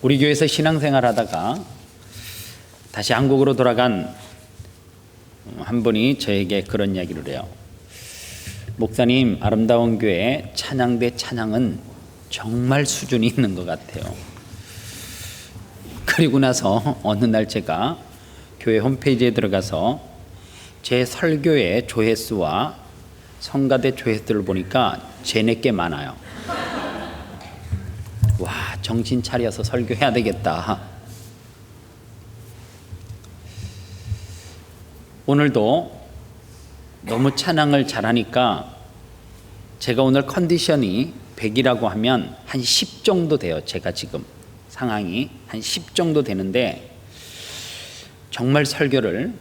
우리 교회에서 신앙생활 하다가 다시 한국으로 돌아간 한 분이 저에게 그런 이야기를 해요. 목사님, 아름다운 교회 찬양대 찬양은 정말 수준이 있는 것 같아요. 그리고 나서 어느 날 제가 교회 홈페이지에 들어가서 제 설교의 조회수와 성가대 조회수를 보니까 제네께 많아요. 와, 정신 차려서 설교해야 되겠다. 오늘도 너무 찬양을 잘하니까 제가 오늘 컨디션이 100이라고 하면 한 10 정도 돼요. 제가 지금 상황이 한 10 정도 되는데 정말 설교를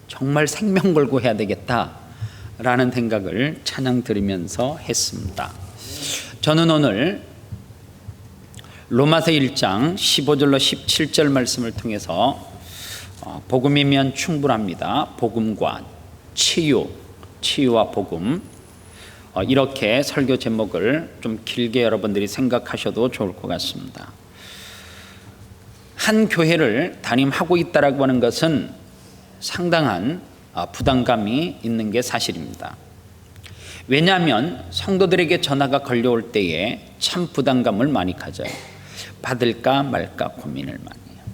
정말 생명 걸고 해야 되겠다라는 생각을 찬양 들으면서 했습니다. 저는 오늘 로마서 1장 15절로 17절 말씀을 통해서 복음이면 충분합니다. 복음과 치유와 복음, 이렇게 설교 제목을 좀 길게 여러분들이 생각하셔도 좋을 것 같습니다. 한 교회를 담임하고 있다라고 하는 것은 상당한 부담감이 있는 게 사실입니다. 왜냐하면 성도들에게 전화가 걸려올 때에 참 부담감을 많이 가져요. 받을까 말까 고민을 많이 해요.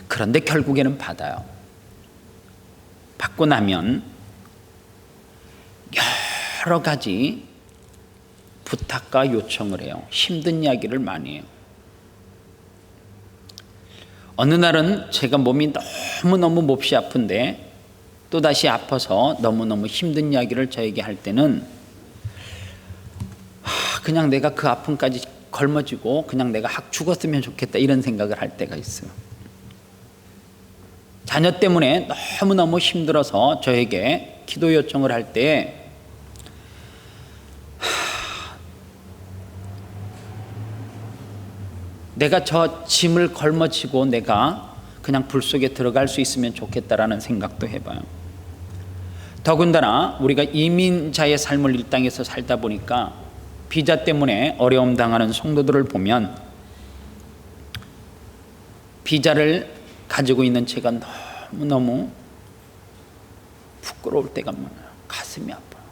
그런데 결국에는 받아요. 받고 나면 여러 가지 부탁과 요청을 해요. 힘든 이야기를 많이 해요. 어느 날은 제가 몸이 너무너무 몹시 아픈데 또다시 아파서 너무너무 힘든 이야기를 저에게 할 때는 그냥 내가 그 아픔까지 걸머쥐고 그냥 내가 확 죽었으면 좋겠다 이런 생각을 할 때가 있어요. 자녀 때문에 너무너무 힘들어서 저에게 기도 요청을 할 때 내가 저 짐을 걸머쥐고 내가 그냥 불 속에 들어갈 수 있으면 좋겠다라는 생각도 해봐요. 더군다나 우리가 이민자의 삶을 이 땅에서 살다 보니까 비자 때문에 어려움 당하는 성도들을 보면 비자를 가지고 있는 제가 너무너무 부끄러울 때가 많아요. 가슴이 아파요.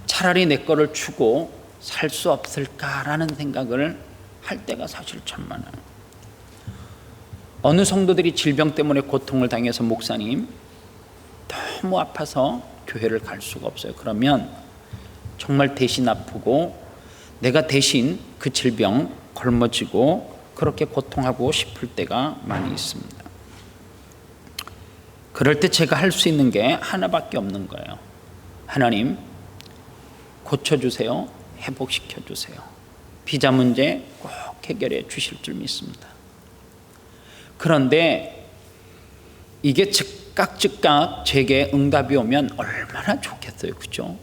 차라리 내 거를 주고 살 수 없을까라는 생각을 할 때가 사실 참 많아요. 어느 성도들이 질병 때문에 고통을 당해서 목사님 너무 아파서 교회를 갈 수가 없어요. 그러면 정말 대신 아프고 내가 대신 그 질병 걸머쥐고 그렇게 고통하고 싶을 때가 많이 있습니다. 그럴 때 제가 할 수 있는 게 하나밖에 없는 거예요. 하나님 고쳐주세요. 회복시켜주세요. 비자 문제 꼭 해결해 주실 줄 믿습니다. 그런데 이게 즉각 제게 응답이 오면 얼마나 좋겠어요. 그죠?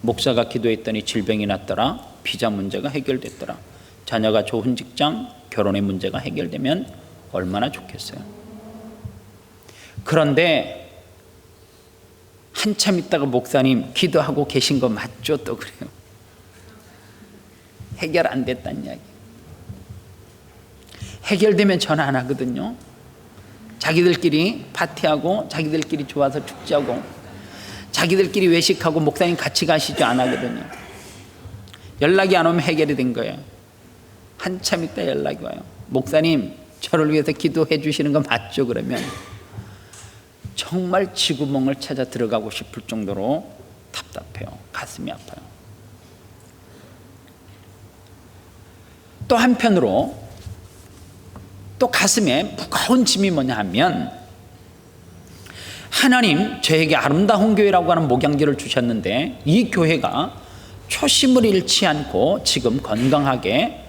목사가 기도했더니 질병이 났더라. 비자 문제가 해결됐더라. 자녀가 좋은 직장, 결혼의 문제가 해결되면 얼마나 좋겠어요. 그런데 한참 있다가 목사님 기도하고 계신 거 맞죠? 또 그래요. 해결 안 됐다는 이야기. 해결되면 전화 안 하거든요. 자기들끼리 파티하고 자기들끼리 좋아서 축제하고 자기들끼리 외식하고 목사님 같이 가시죠 안 하거든요. 연락이 안 오면 해결이 된 거예요. 한참 있다 연락이 와요. 목사님 저를 위해서 기도해 주시는 거 맞죠? 그러면 정말 지구멍을 찾아 들어가고 싶을 정도로 답답해요. 가슴이 아파요. 또 한편으로 또 가슴에 무거운 짐이 뭐냐 하면 하나님 저에게 아름다운 교회라고 하는 목양지를 주셨는데 이 교회가 초심을 잃지 않고 지금 건강하게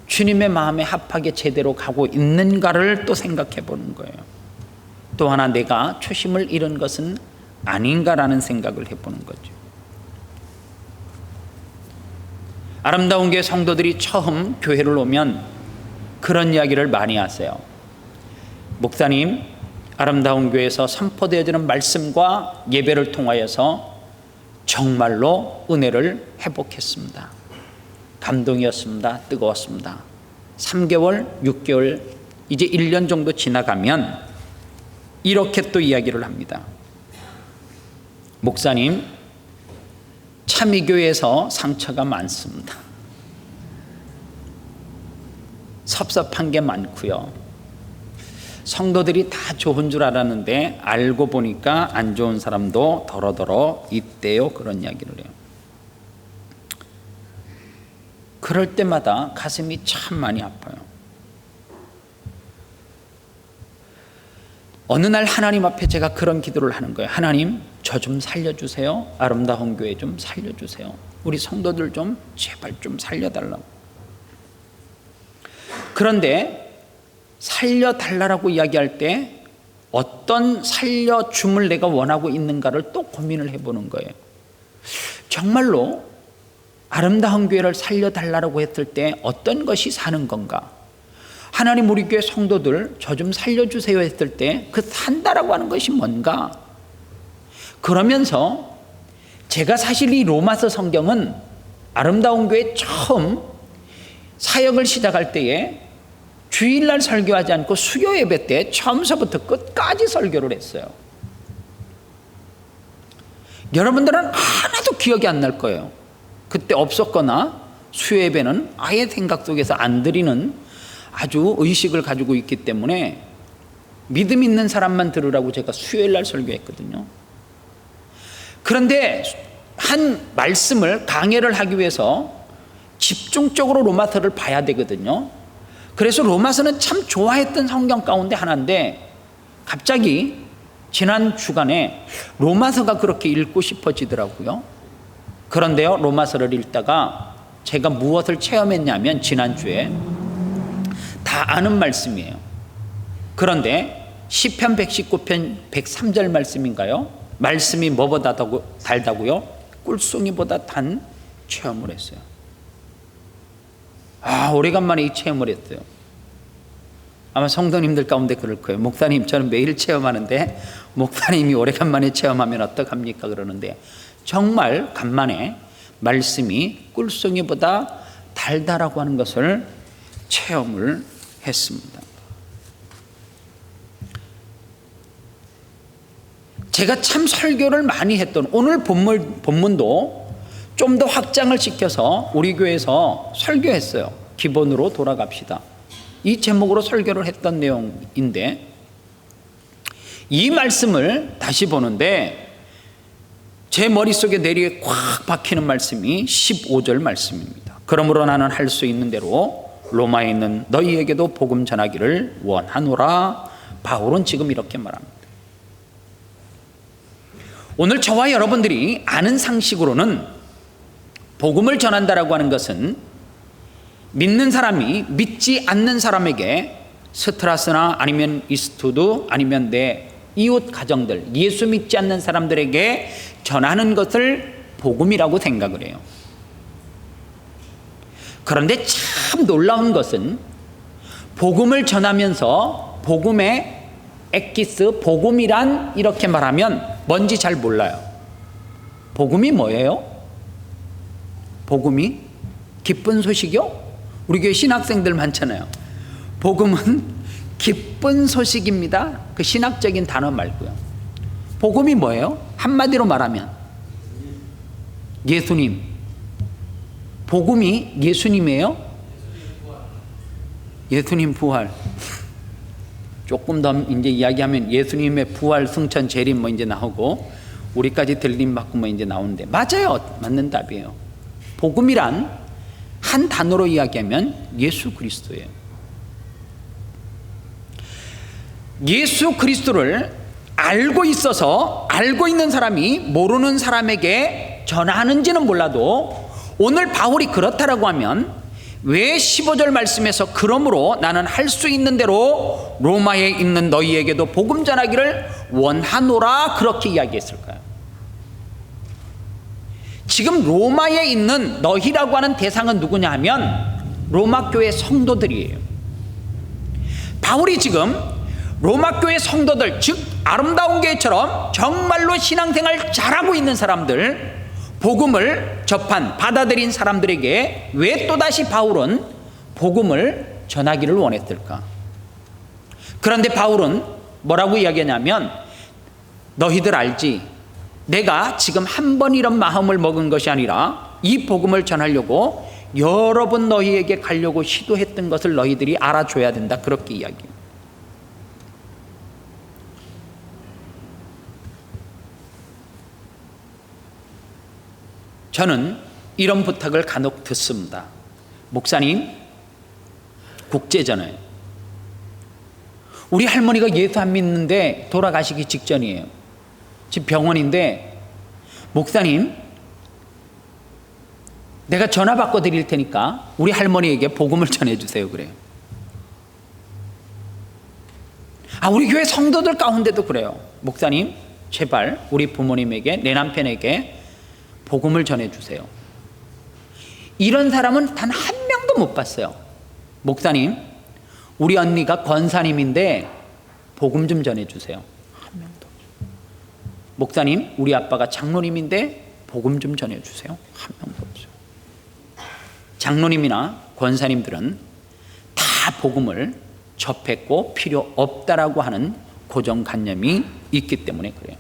주님의 마음에 합하게 제대로 가고 있는가를 또 생각해 보는 거예요. 또 하나 내가 초심을 잃은 것은 아닌가라는 생각을 해보는 거죠. 아름다운 교회 성도들이 처음 교회를 오면 그런 이야기를 많이 하세요. 목사님, 아름다운 교회에서 선포되어지는 말씀과 예배를 통하여서 정말로 은혜를 회복했습니다. 감동이었습니다. 뜨거웠습니다. 3개월, 6개월, 이제 1년 정도 지나가면 이렇게 또 이야기를 합니다. 목사님, 참이교회에서 상처가 많습니다. 섭섭한 게 많고요. 성도들이 다 좋은 줄 알았는데 알고 보니까 안 좋은 사람도 더러더러 있대요. 그런 이야기를 해요. 그럴 때마다 가슴이 참 많이 아파요. 어느 날 하나님 앞에 제가 그런 기도를 하는 거예요. 하나님, 저 좀 살려주세요. 아름다운 교회 좀 살려주세요. 우리 성도들 좀 제발 좀 살려달라고. 그런데 살려달라고 이야기할 때 어떤 살려줌을 내가 원하고 있는가를 또 고민을 해보는 거예요. 정말로 아름다운 교회를 살려달라고 했을 때 어떤 것이 사는 건가? 하나님, 우리 교회 성도들 저 좀 살려주세요 했을 때 그 산다라고 하는 것이 뭔가? 그러면서 제가 사실 이 로마서 성경은 아름다운 교회 처음 사역을 시작할 때에 주일날 설교하지 않고 수요 예배 때 처음서부터 끝까지 설교를 했어요. 여러분들은 하나도 기억이 안 날 거예요. 그때 없었거나 수요 예배는 아예 생각 속에서 안 드리는 아주 의식을 가지고 있기 때문에 믿음 있는 사람만 들으라고 제가 수요일날 설교했거든요. 그런데 한 말씀을 강해를 하기 위해서 집중적으로 로마서를 봐야 되거든요. 그래서 로마서는 참 좋아했던 성경 가운데 하나인데 갑자기 지난 주간에 로마서가 그렇게 읽고 싶어지더라고요. 그런데요, 로마서를 읽다가 제가 무엇을 체험했냐면 지난주에 다 아는 말씀이에요. 그런데 시편 119편 103절 말씀인가요? 말씀이 뭐보다 달다고요? 꿀송이보다 단 체험을 했어요. 오래간만에 이 체험을 했어요. 아마 성도님들 가운데 그럴 거예요. 목사님, 저는 매일 체험하는데 목사님이 오래간만에 체험하면 어떡합니까? 그러는데 정말 간만에 말씀이 꿀송이보다 달다라고 하는 것을 체험을 했습니다. 제가 참 설교를 많이 했던 오늘 본문도 좀 더 확장을 시켜서 우리 교회에서 설교했어요. 기본으로 돌아갑시다. 이 제목으로 설교를 했던 내용인데 이 말씀을 다시 보는데 제 머릿속에 내리에 꽉 박히는 말씀이 15절 말씀입니다. 그러므로 나는 할 수 있는 대로 로마에 있는 너희에게도 복음 전하기를 원하노라. 바울은 지금 이렇게 말합니다. 오늘 저와 여러분들이 아는 상식으로는 복음을 전한다라고 하는 것은 믿는 사람이 믿지 않는 사람에게 스트라스나 아니면 이스투드 아니면 내 이웃 가정들, 예수 믿지 않는 사람들에게 전하는 것을 복음이라고 생각을 해요. 그런데 참 놀라운 것은 복음을 전하면서 복음의 엑기스, 복음이란 이렇게 말하면 뭔지 잘 몰라요. 복음이 뭐예요? 복음이 기쁜 소식이요? 우리 교회 신학생들 많잖아요. 복음은 기쁜 소식입니다. 그 신학적인 단어 말고요. 복음이 뭐예요? 한마디로 말하면 예수님. 복음이 예수님이에요? 예수님 부활. 조금 더 이제 이야기하면 예수님의 부활, 승천, 재림 뭐 이제 나오고 우리까지 들림 받고 뭐 이제 나오는데 맞아요. 맞는 답이에요. 복음이란 한 단어로 이야기하면 예수 그리스도예요. 예수 그리스도를 알고 있어서 알고 있는 사람이 모르는 사람에게 전하는지는 몰라도 오늘 바울이 그렇다라고 하면 왜 15절 말씀에서 그러므로 나는 할 수 있는 대로 로마에 있는 너희에게도 복음 전하기를 원하노라 그렇게 이야기했을까요? 지금 로마에 있는 너희라고 하는 대상은 누구냐 하면 로마 교회 성도들이에요. 바울이 지금 로마 교회 성도들, 즉 아름다운 교회처럼 정말로 신앙생활 잘하고 있는 사람들, 복음을 접한 받아들인 사람들에게 왜 또다시 바울은 복음을 전하기를 원했을까? 그런데 바울은 뭐라고 이야기하냐면, 너희들 알지? 내가 지금 한 번 이런 마음을 먹은 것이 아니라 이 복음을 전하려고 여러 번 너희에게 가려고 시도했던 것을 너희들이 알아줘야 된다. 그렇게 이야기해요. 저는 이런 부탁을 간혹 듣습니다. 목사님, 국제잖아요. 우리 할머니가 예수 안 믿는데 돌아가시기 직전이에요. 지금 병원인데, 목사님, 내가 전화 바꿔 드릴 테니까 우리 할머니에게 복음을 전해주세요. 그래요. 우리 교회 성도들 가운데도 그래요. 목사님, 제발 우리 부모님에게, 내 남편에게 복음을 전해주세요. 이런 사람은 단 한 명도 못 봤어요. 목사님, 우리 언니가 권사님인데 복음 좀 전해주세요. 한 명도. 목사님, 우리 아빠가 장로님인데 복음 좀 전해주세요. 한 명도 없어요. 장로님이나 권사님들은 다 복음을 접했고 필요 없다라고 하는 고정관념이 있기 때문에 그래요.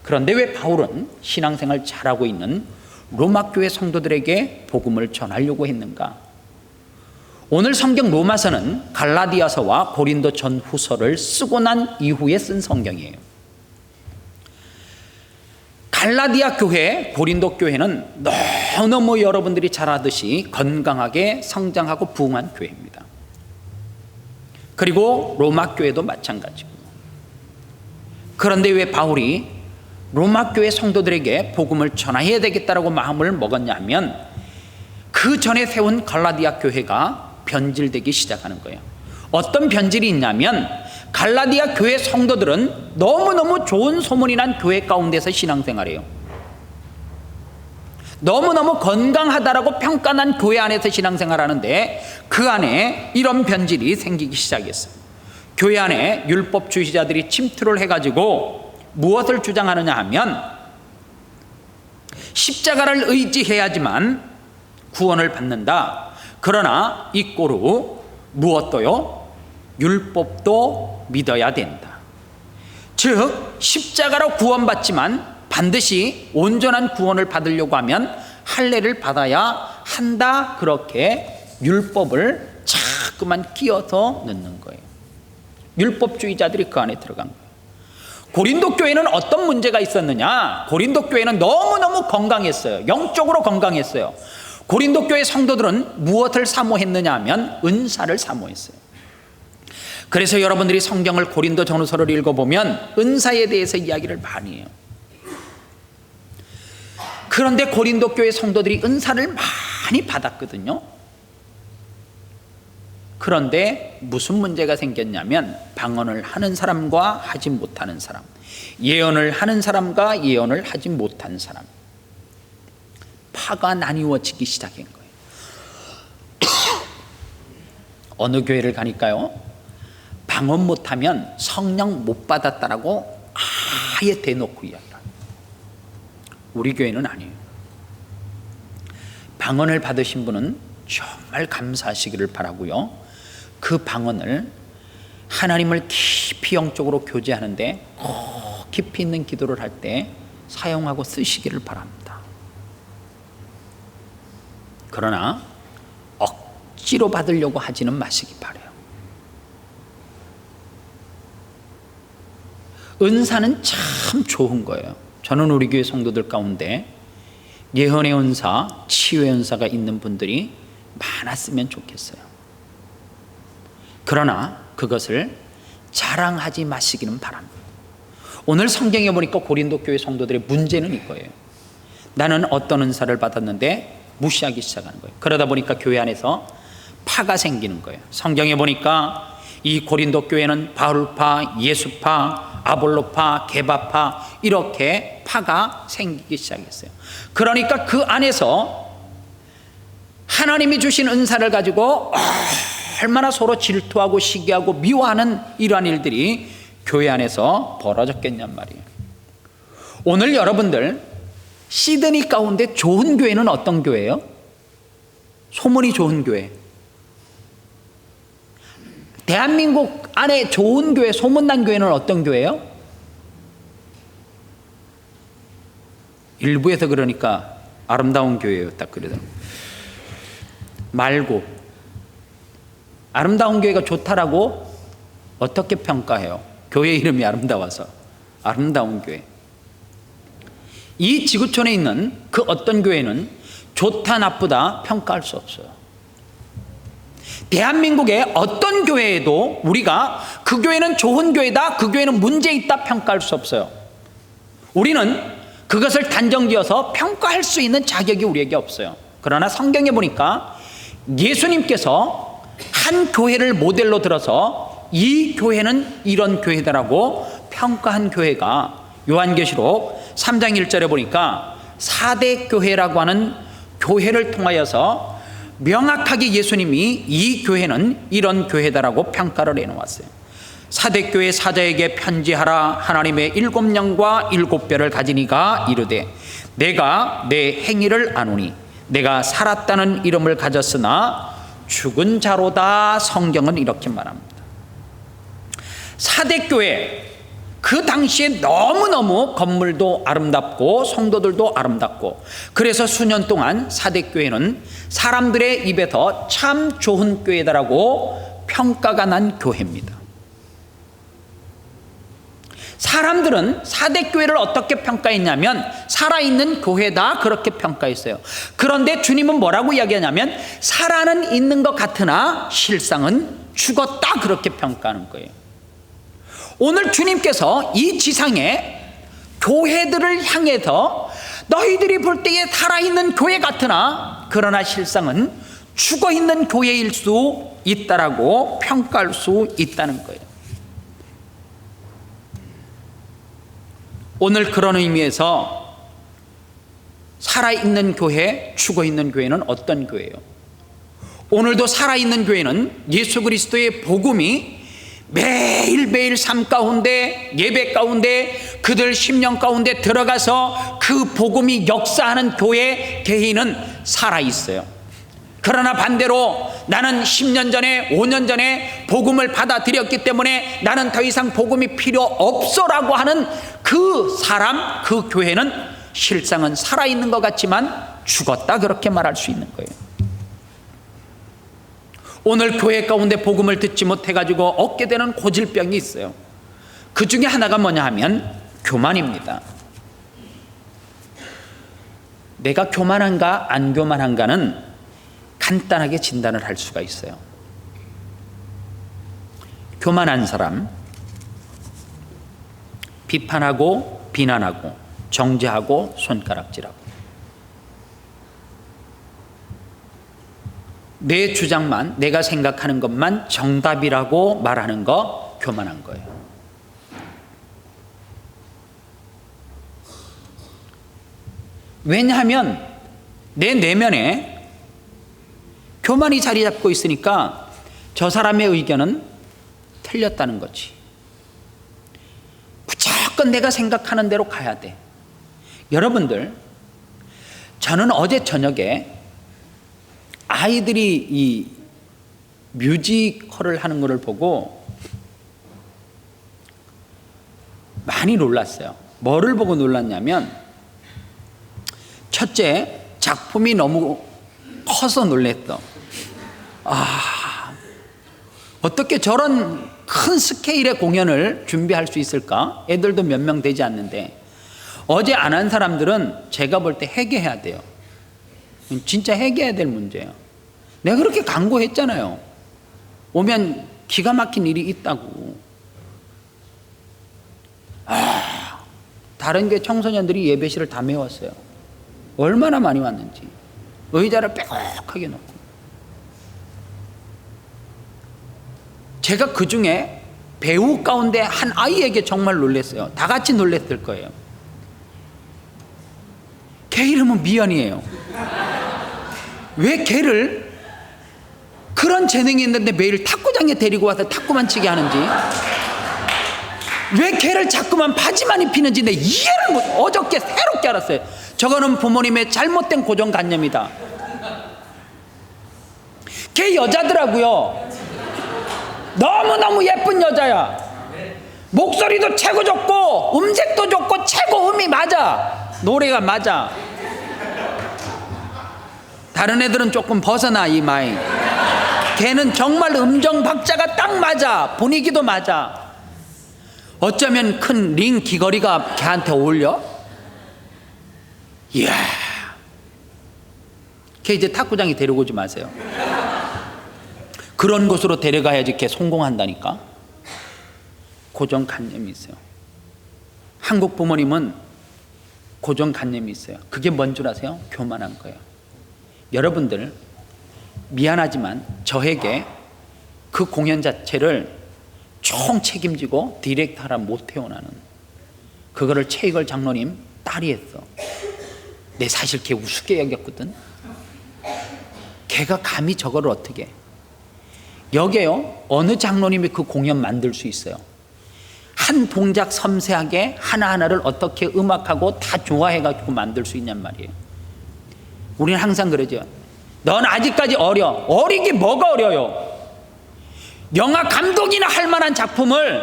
그런데 왜 바울은 신앙생활 잘하고 있는 로마교회 성도들에게 복음을 전하려고 했는가? 오늘 성경 로마서는 갈라디아서와 고린도 전후서를 쓰고 난 이후에 쓴 성경이에요. 갈라디아 교회, 고린도 교회는 너무너무 여러분들이 잘 아듯이 건강하게 성장하고 부흥한 교회입니다. 그리고 로마 교회도 마찬가지고. 그런데 왜 바울이 로마 교회 성도들에게 복음을 전해야 되겠다라고 마음을 먹었냐면, 그 전에 세운 갈라디아 교회가 변질되기 시작하는 거예요. 어떤 변질이 있냐면, 갈라디아 교회 성도들은 너무너무 좋은 소문이 난 교회 가운데서 신앙생활해요. 너무너무 건강하다라고 평가난 교회 안에서 신앙생활하는데, 그 안에 이런 변질이 생기기 시작했어요. 교회 안에 율법주의자들이 침투를 해가지고 무엇을 주장하느냐 하면, 십자가를 의지해야지만 구원을 받는다. 그러나 이 꼬루 무엇도요? 율법도 믿어야 된다. 즉 십자가로 구원받지만 반드시 온전한 구원을 받으려고 하면 할례를 받아야 한다. 그렇게 율법을 자꾸만 끼워서 넣는 거예요. 율법주의자들이 그 안에 들어간 거예요. 고린도 교회는 어떤 문제가 있었느냐? 고린도 교회는 너무너무 건강했어요. 영적으로 건강했어요. 고린도 교회 성도들은 무엇을 사모했느냐 하면 은사를 사모했어요. 그래서 여러분들이 성경을 고린도 전후서를 읽어보면 은사에 대해서 이야기를 많이 해요. 그런데 고린도 교회 성도들이 은사를 많이 받았거든요. 그런데 무슨 문제가 생겼냐면, 방언을 하는 사람과 하지 못하는 사람, 예언을 하는 사람과 예언을 하지 못한 사람, 파가 나뉘어지기 시작한 거예요. 어느 교회를 가니까요, 방언 못하면 성령 못 받았다라고 아예 대놓고 이야기해요. 우리 교회는 아니에요. 방언을 받으신 분은 정말 감사하시기를 바라고요. 그 방언을 하나님을 깊이 영적으로 교제하는데 깊이 있는 기도를 할 때 사용하고 쓰시기를 바랍니다. 그러나 억지로 받으려고 하지는 마시기 바라요. 은사는 참 좋은 거예요. 저는 우리 교회 성도들 가운데 예언의 은사, 치유의 은사가 있는 분들이 많았으면 좋겠어요. 그러나 그것을 자랑하지 마시기는 바랍니다. 오늘 성경에 보니까 고린도 교회 성도들의 문제는 이거예요. 나는 어떤 은사를 받았는데 무시하기 시작하는 거예요. 그러다 보니까 교회 안에서 파가 생기는 거예요. 성경에 보니까 이 고린도 교회는 바울파, 예수파, 아볼로파, 게바파, 이렇게 파가 생기기 시작했어요. 그러니까 그 안에서 하나님이 주신 은사를 가지고 얼마나 서로 질투하고 시기하고 미워하는 이러한 일들이 교회 안에서 벌어졌겠냔 말이에요. 오늘 여러분들 시드니 가운데 좋은 교회는 어떤 교회예요? 소문이 좋은 교회. 대한민국 안에 좋은 교회, 소문난 교회는 어떤 교회예요? 일부에서 그러니까 아름다운 교회예요, 딱 그러더라고요. 말고 아름다운 교회가 좋다라고 어떻게 평가해요? 교회 이름이 아름다워서. 아름다운 교회. 이 지구촌에 있는 그 어떤 교회는 좋다 나쁘다 평가할 수 없어요. 대한민국의 어떤 교회에도 우리가 그 교회는 좋은 교회다, 그 교회는 문제 있다 평가할 수 없어요. 우리는 그것을 단정지어서 평가할 수 있는 자격이 우리에게 없어요. 그러나 성경에 보니까 예수님께서 한 교회를 모델로 들어서 이 교회는 이런 교회다라고 평가한 교회가 요한계시록 3장 1절에 보니까 4대 교회라고 하는 교회를 통하여서 명확하게 예수님이 이 교회는 이런 교회다라고 평가를 해놓았어요. 4대 교회 사자에게 편지하라. 하나님의 7영과 7뼈를 가진 이가 이르되 내가 내 행위를 아노니 내가 살았다는 이름을 가졌으나 죽은 자로다. 성경은 이렇게 말합니다. 4대 교회, 그 당시에 너무너무 건물도 아름답고 성도들도 아름답고, 그래서 수년 동안 4대 교회는 사람들의 입에서 참 좋은 교회다라고 평가가 난 교회입니다. 사람들은 4대 교회를 어떻게 평가했냐면 살아있는 교회다 그렇게 평가했어요. 그런데 주님은 뭐라고 이야기하냐면 살아는 있는 것 같으나 실상은 죽었다 그렇게 평가하는 거예요. 오늘 주님께서 이 지상에 교회들을 향해서 너희들이 볼 때에 살아있는 교회 같으나 그러나 실상은 죽어있는 교회일 수 있다라고 평가할 수 있다는 거예요. 오늘 그런 의미에서 살아있는 교회, 죽어있는 교회는 어떤 교회예요? 오늘도 살아있는 교회는 예수 그리스도의 복음이 매일매일 삶 가운데, 예배 가운데, 그들 심령 가운데 들어가서 그 복음이 역사하는 교회 개인은 살아있어요. 그러나 반대로 나는 10년 전에 5년 전에 복음을 받아들였기 때문에 나는 더 이상 복음이 필요 없어라고 하는 그 사람, 그 교회는 실상은 살아있는 것 같지만 죽었다 그렇게 말할 수 있는 거예요. 오늘 교회 가운데 복음을 듣지 못해가지고 얻게 되는 고질병이 있어요. 그 중에 하나가 뭐냐 하면 교만입니다. 내가 교만한가 안 교만한가는 간단하게 진단을 할 수가 있어요. 교만한 사람, 비판하고 비난하고 정죄하고 손가락질하고 내 주장만, 내가 생각하는 것만 정답이라고 말하는 거 교만한 거예요. 왜냐하면 내 내면에 교만이 자리 잡고 있으니까 저 사람의 의견은 틀렸다는 거지. 무조건 내가 생각하는 대로 가야 돼. 여러분들, 저는 어제 저녁에 아이들이 이 뮤지컬을 하는 것을 보고 많이 놀랐어요. 뭐를 보고 놀랐냐면 첫째, 작품이 너무 커서 놀랬어. 어떻게 저런 큰 스케일의 공연을 준비할 수 있을까? 애들도 몇 명 되지 않는데. 어제 안 한 사람들은 제가 볼 때 회개해야 돼요. 진짜 회개해야 될 문제예요. 내가 그렇게 강구했잖아요. 오면 기가 막힌 일이 있다고. 다른 게 청소년들이 예배실을 다 메웠어요. 얼마나 많이 왔는지. 의자를 빼곡하게 놓고. 제가 그 중에 배우 가운데 한 아이에게 정말 놀랐어요. 다 같이 놀랬을 거예요. 걔 이름은 미연이에요. 왜 걔를 그런 재능이 있는데 매일 탁구장에 데리고 와서 탁구만 치게 하는지, 왜 걔를 자꾸만 바지만 입히는지 내 이해를 못, 어저께 새롭게 알았어요. 저거는 부모님의 잘못된 고정관념이다. 걔 여자더라고요. 너무너무 예쁜 여자야. 목소리도 최고 좋고 음색도 좋고 최고 음이 맞아. 노래가 맞아. 다른 애들은 조금 벗어나 이 마이. 걔는 정말 음정 박자가 딱 맞아. 분위기도 맞아. 어쩌면 큰 링 귀걸이가 걔한테 어울려? 이야, 걔 이제 탁구장에 데리고 오지 마세요. 그런 곳으로 데려가야지 걔 성공한다니까. 고정관념이 있어요. 한국 부모님은 고정관념이 있어요. 그게 뭔 줄 아세요? 교만한 거예요. 여러분들 미안하지만 저에게 그 공연 자체를 총 책임지고 디렉터라 못해요. 나는 그거를 최이걸 장로님 딸이 했어. 내 사실 걔 우습게 여겼거든. 걔가 감히 저거를 어떻게 해. 여기에요, 어느 장로님이 그 공연 만들 수 있어요? 한 동작 섬세하게 하나하나를 어떻게 음악하고 다 좋아해가지고 만들 수 있냔 말이에요. 우리는 항상 그러죠. 넌 아직까지 어려. 어리기 뭐가 어려요? 영화 감독이나 할 만한 작품을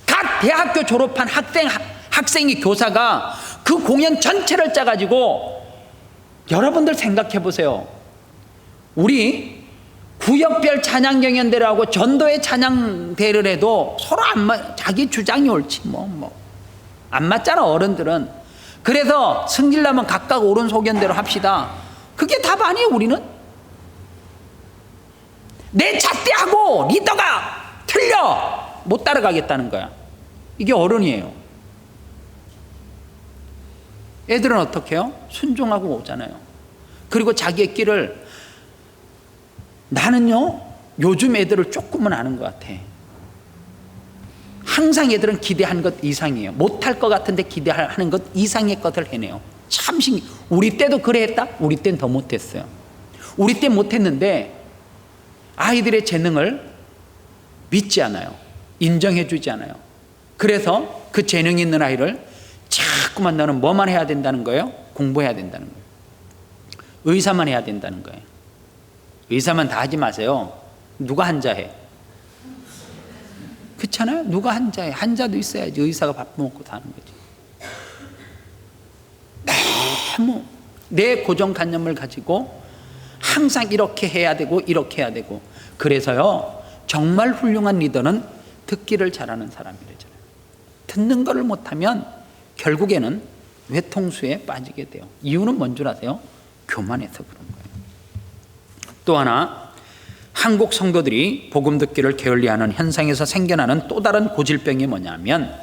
각 대학교 졸업한 학생이 교사가 그 공연 전체를 짜가지고, 여러분들 생각해 보세요. 우리 구역별 찬양 경연대를 하고 전도의 찬양대를 해도 서로 자기 주장이 옳지 안 맞잖아 어른들은. 그래서 승질나면 각각 옳은 소견대로 합시다. 그게 답 아니에요. 우리는 내 잣대하고 리더가 틀려 못 따라가겠다는 거야. 이게 어른이에요. 애들은 어떻게 해요? 순종하고 오잖아요. 그리고 자기의 길을, 나는요 요즘 애들을 조금은 아는 것 같아. 항상 애들은 기대한 것 이상이에요. 못할 것 같은데 기대하는 것 이상의 것을 해내요. 참 신기해. 우리 때도 그래 했다? 우리 때는 더 못했어요. 우리 때 못했는데 아이들의 재능을 믿지 않아요. 인정해 주지 않아요. 그래서 그 재능 있는 아이를 자꾸만 너는 뭐만 해야 된다는 거예요? 공부해야 된다는 거예요. 의사만 해야 된다는 거예요. 의사만 다 하지 마세요. 누가 한자해? 그렇잖아요. 누가 한자해? 한자도 있어야지 의사가 밥 먹고 사는 거지. 너무 내 고정관념을 가지고 항상 이렇게 해야 되고 이렇게 해야 되고. 그래서요 정말 훌륭한 리더는 듣기를 잘하는 사람이래잖아요. 듣는 거를 못하면 결국에는 외통수에 빠지게 돼요. 이유는 뭔 줄 아세요? 교만해서 그런 거예요. 또 하나, 한국 성도들이 복음 듣기를 게을리하는 현상에서 생겨나는 또 다른 고질병이 뭐냐면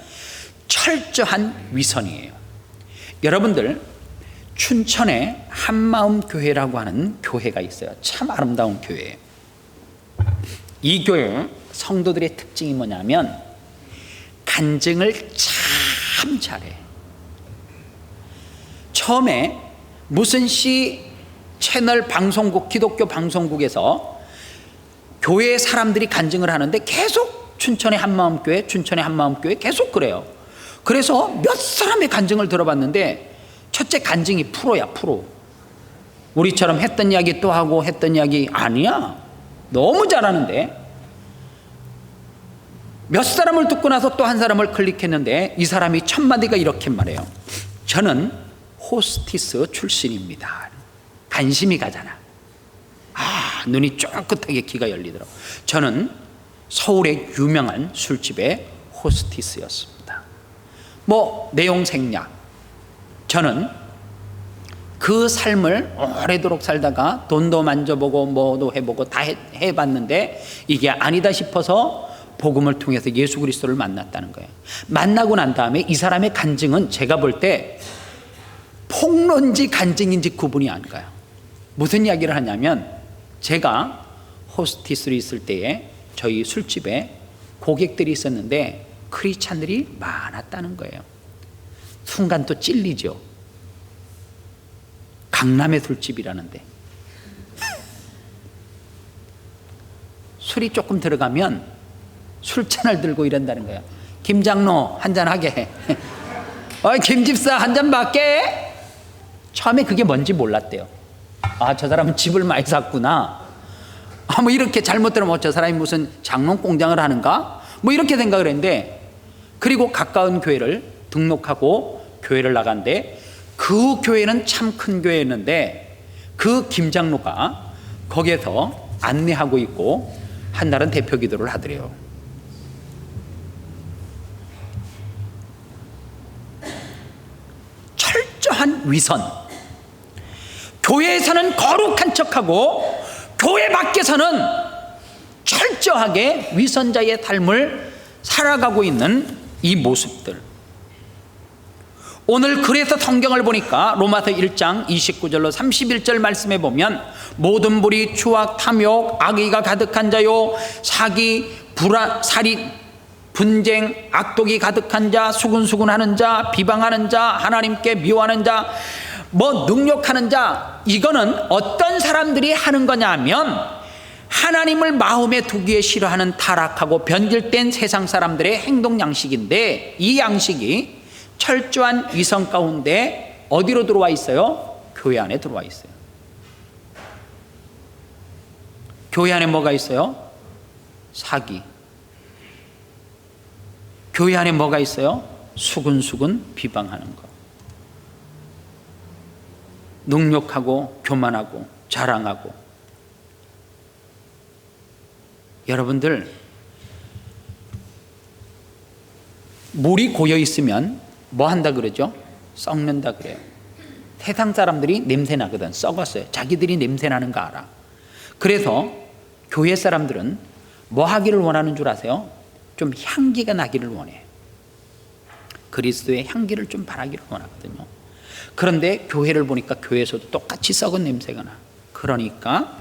철저한 위선이에요. 여러분들 춘천에 한마음교회라고 하는 교회가 있어요. 참 아름다운 교회예요. 이 교회 성도들의 특징이 뭐냐면 간증을 참 잘해. 처음에 무슨 씨 채널 방송국, 기독교 방송국에서 교회 사람들이 간증을 하는데 계속 춘천의 한마음교회, 춘천의 한마음교회 계속 그래요. 그래서 몇 사람의 간증을 들어봤는데 첫째 간증이 프로야, 프로. 우리처럼 했던 이야기 또 하고 했던 이야기 아니야. 너무 잘하는데 몇 사람을 듣고 나서 또 한 사람을 클릭했는데 이 사람이 첫 마디가 이렇게 말해요. 저는 호스티스 출신입니다. 관심이 가잖아. 눈이 쫑긋하게 귀가 열리더라고. 저는 서울의 유명한 술집의 호스티스였습니다. 내용 생략. 저는 그 삶을 오래도록 살다가 돈도 만져보고 뭐도 해보고 다 해봤는데 이게 아니다 싶어서 복음을 통해서 예수 그리스도를 만났다는 거예요. 만나고 난 다음에 이 사람의 간증은 제가 볼 때 폭론지 간증인지 구분이 안 가요. 무슨 이야기를 하냐면 제가 호스티스로 있을 때에 저희 술집에 고객들이 있었는데 크리스찬들이 많았다는 거예요. 순간 또 찔리죠. 강남의 술집이라는데 술이 조금 들어가면 술잔을 들고 이런다는 거예요. 김장로 한잔 하게. 김집사 한잔 받게. 처음에 그게 뭔지 몰랐대요. 아, 저 사람은 집을 많이 샀구나. 아, 뭐 이렇게 잘못 들으면 저 사람이 무슨 장롱 공장을 하는가? 뭐 이렇게 생각을 했는데, 그리고 가까운 교회를 등록하고 교회를 나간데, 그 교회는 참 큰 교회였는데 그 김장로가 거기에서 안내하고 있고 한날은 대표 기도를 하더래요. 철저한 위선. 교회에서는 거룩한 척하고 교회 밖에서는 철저하게 위선자의 삶을 살아가고 있는 이 모습들. 오늘 그래서 성경을 보니까 로마서 1장 29절로 31절 말씀에 보면 모든 무리, 추악, 탐욕, 악의가 가득한 자요, 사기, 살인, 분쟁, 악독이 가득한 자, 수군수군하는 자, 비방하는 자, 하나님께 미워하는 자, 뭐 능욕하는 자. 이거는 어떤 사람들이 하는 거냐 하면 하나님을 마음에 두기에 싫어하는 타락하고 변질된 세상 사람들의 행동 양식인데, 이 양식이 철저한 위선 가운데 어디로 들어와 있어요? 교회 안에 들어와 있어요. 교회 안에 뭐가 있어요? 사기. 교회 안에 뭐가 있어요? 수근수근 비방하는 거. 능욕하고 교만하고 자랑하고. 여러분들, 물이 고여 있으면 뭐 한다 그러죠? 썩는다 그래요. 세상 사람들이 냄새 나거든. 썩었어요. 자기들이 냄새 나는 거 알아. 그래서 교회 사람들은 뭐 하기를 원하는 줄 아세요? 좀 향기가 나기를 원해. 그리스도의 향기를 좀 바라기를 원하거든요. 그런데 교회를 보니까 교회에서도 똑같이 썩은 냄새가 나. 그러니까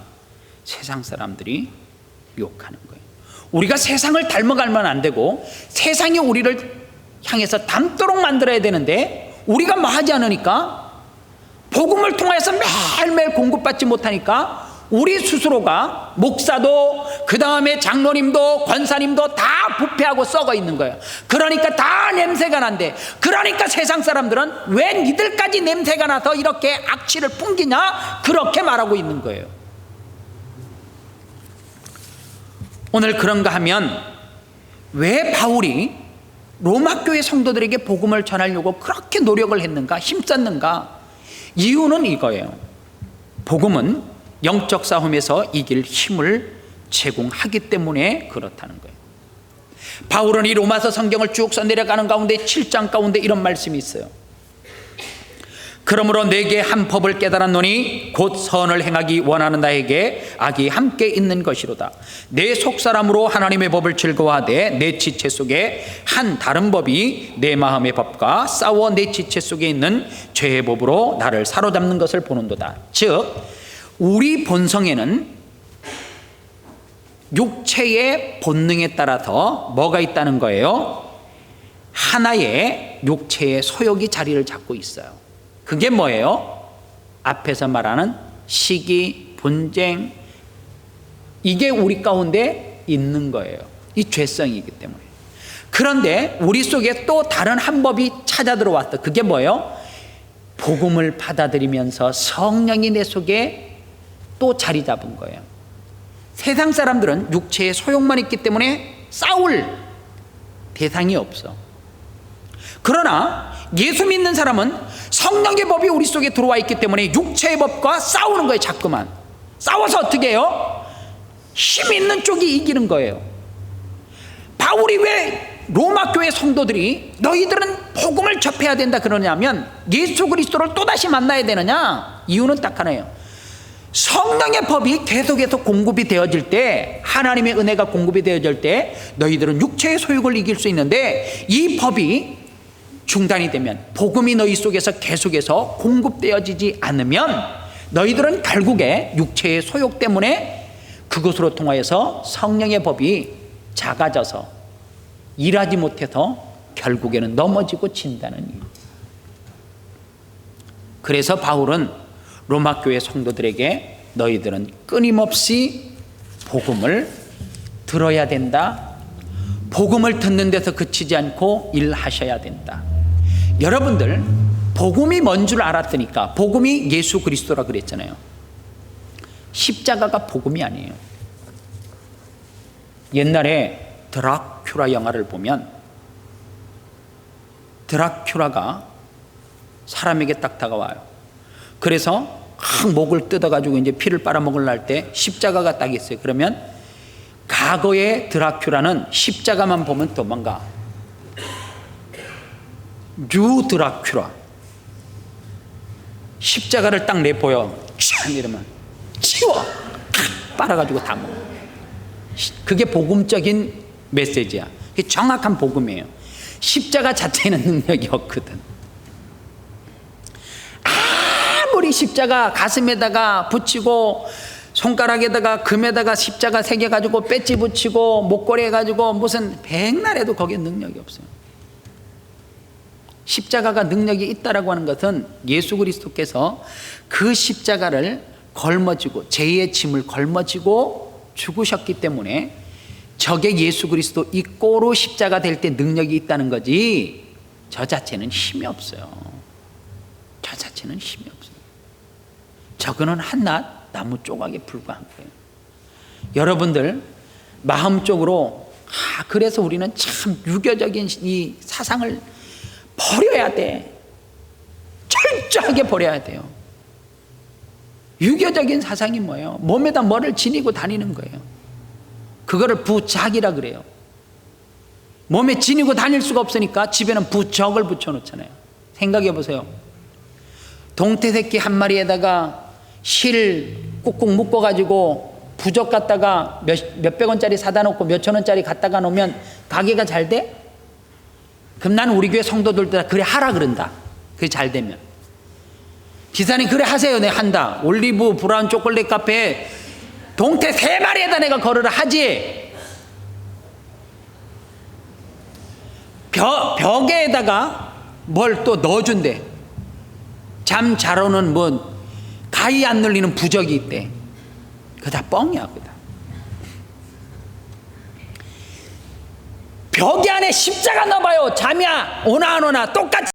세상 사람들이 욕하는 거예요. 우리가 세상을 닮아가면 안 되고 세상이 우리를 향해서 닮도록 만들어야 되는데, 우리가 뭐 하지 않으니까, 복음을 통해서 매일매일 공급받지 못하니까 우리 스스로가, 목사도 그 다음에 장로님도 권사님도 다 부패하고 썩어 있는 거예요. 그러니까 다 냄새가 난대. 그러니까 세상 사람들은 왜 니들까지 냄새가 나서 이렇게 악취를 풍기냐, 그렇게 말하고 있는 거예요. 오늘 그런가 하면 왜 바울이 로마 교회 성도들에게 복음을 전하려고 그렇게 노력을 했는가, 힘썼는가? 이유는 이거예요. 복음은 영적 싸움에서 이길 힘을 제공하기 때문에 그렇다는 거예요. 바울은 이 로마서 성경을 쭉 써내려가는 가운데 7장 가운데 이런 말씀이 있어요. 그러므로 내게 한 법을 깨달았노니 곧 선을 행하기 원하는 나에게 악이 함께 있는 것이로다. 내 속사람으로 하나님의 법을 즐거워하되 내 지체 속에 한 다른 법이 내 마음의 법과 싸워 내 지체 속에 있는 죄의 법으로 나를 사로잡는 것을 보는도다. 즉 우리 본성에는 육체의 본능에 따라서 뭐가 있다는 거예요? 하나의 육체의 소욕이 자리를 잡고 있어요. 그게 뭐예요? 앞에서 말하는 시기, 분쟁, 이게 우리 가운데 있는 거예요. 이 죄성이기 때문에. 그런데 우리 속에 또 다른 한 법이 찾아 들어왔다. 그게 뭐예요? 복음을 받아들이면서 성령이 내 속에 또 자리 잡은 거예요. 세상 사람들은 육체의 소욕만 있기 때문에 싸울 대상이 없어. 그러나 예수 믿는 사람은 성령의 법이 우리 속에 들어와 있기 때문에 육체의 법과 싸우는 거예요. 자꾸만 싸워서 어떻게 해요? 힘 있는 쪽이 이기는 거예요. 바울이 왜 로마 교회 성도들이 너희들은 복음을 접해야 된다 그러냐면, 예수 그리스도를 또다시 만나야 되느냐? 이유는 딱 하나예요. 성령의 법이 계속해서 공급이 되어질 때, 하나님의 은혜가 공급이 되어질 때 너희들은 육체의 소욕을 이길 수 있는데, 이 법이 중단이 되면, 복음이 너희 속에서 계속해서 공급되어지지 않으면 너희들은 결국에 육체의 소욕 때문에 그것으로 통하여서 성령의 법이 작아져서 일하지 못해서 결국에는 넘어지고 진다는 이유. 그래서 바울은 로마 교회 성도들에게 너희들은 끊임없이 복음을 들어야 된다. 복음을 듣는 데서 그치지 않고 일하셔야 된다. 여러분들, 복음이 뭔 줄 알았으니까. 복음이 예수 그리스도라 그랬잖아요. 십자가가 복음이 아니에요. 옛날에 드라큘라 영화를 보면 드라큘라가 사람에게 딱 다가와요. 그래서 목을 뜯어가지고 이제 피를 빨아먹으려 할 때 십자가가 딱 있어요. 그러면 과거의 드라큘라는 십자가만 보면 도망가. 뉴 드라큘라. 십자가를 딱 내보여. 촥 이러면 치워. 빨아가지고 다 먹어. 그게 복음적인 메시지야. 그게 정확한 복음이에요. 십자가 자체는 능력이 없거든. 아무리 십자가 가슴에다가 붙이고 손가락에다가 금에다가 십자가 새겨가지고 배지 붙이고 목걸이 해가지고 무슨 백날 해도 거기에 능력이 없어요. 십자가가 능력이 있다라고 하는 것은 예수 그리스도께서 그 십자가를 걸머지고 죄의 짐을 걸머지고 죽으셨기 때문에 저게 예수 그리스도 이꼬로 십자가 될 때 능력이 있다는 거지, 저 자체는 힘이 없어요. 저 자체는 힘이 없어요. 저거는 한낱 나무 조각에 불과한 거예요. 여러분들 마음적으로 그래서 우리는 참 유교적인 이 사상을 버려야 돼. 철저하게 버려야 돼요. 유교적인 사상이 뭐예요? 몸에다 뭐를 지니고 다니는 거예요. 그거를 부작이라 그래요. 몸에 지니고 다닐 수가 없으니까 집에는 부적을 붙여놓잖아요. 생각해 보세요. 동태새끼 한 마리에다가 실 꾹꾹 묶어가지고 부적 갖다가 몇백 원짜리 사다 놓고 몇천 원짜리 갖다가 놓으면 가게가 잘 돼? 그럼 나는 우리 교회 성도들도 그래 하라 그런다. 그게 잘 되면. 기사님 그래 하세요. 네 한다. 올리브 브라운 초콜릿 카페에 동태 3마리에다 내가 걸으라 하지. 벽에다가 뭘 또 넣어준대. 잠 잘 오는 뭐 가위 안 눌리는 부적이 있대. 그거 다 뻥이야. 그거 다. 벽에 안에 십자가 넣어봐요. 잠이야 오나 안 오나 똑같이